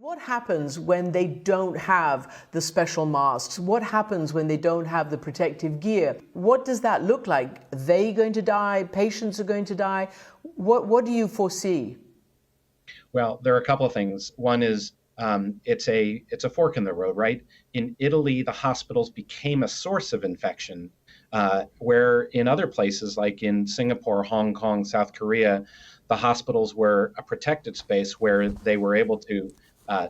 What happens when they don't have the special masks? What happens when they don't have the protective gear? What does that look like? Are they going to die? Patients are going to die? What do you foresee? Well, there are a couple of things. One is it's a fork in the road, right? In Italy, the hospitals became a source of infection, where in other places like in Singapore, Hong Kong, South Korea, the hospitals were a protected space where they were able to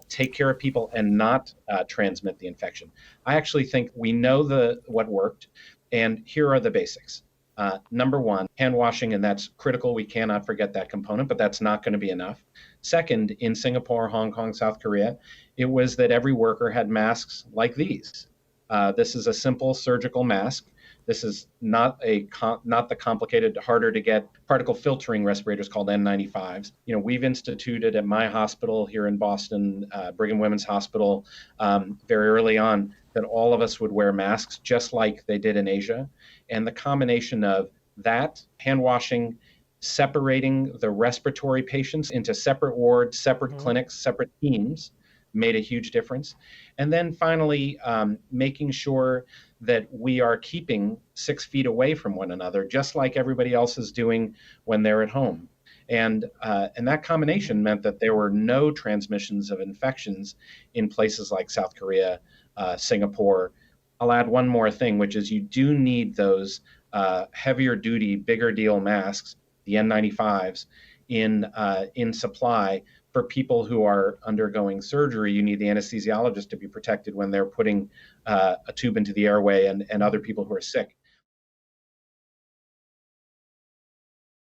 take care of people and not transmit the infection. I actually think we know what worked, and here are the basics. Number one, hand washing, and that's critical. We cannot forget that component, but that's not going to be enough. Second, in Singapore, Hong Kong, South Korea, it was that every worker had masks like these. This is a simple surgical mask. This is not the complicated, harder to get particle filtering respirators called N95s. We've instituted at my hospital here in Boston, Brigham Women's Hospital, very early on, that all of us would wear masks just like they did in Asia. And the combination of that, hand washing, separating the respiratory patients into separate wards, separate clinics, separate teams, made a huge difference. And then finally, making sure that we are keeping 6 feet away from one another, just like everybody else is doing when they're at home. And that combination meant that there were no transmissions of infections in places like South Korea, Singapore. I'll add one more thing, which is you do need those heavier duty, bigger deal masks, the N95s, in supply for people who are undergoing surgery. You need the anesthesiologist to be protected when they're putting a tube into the airway, and other people who are sick.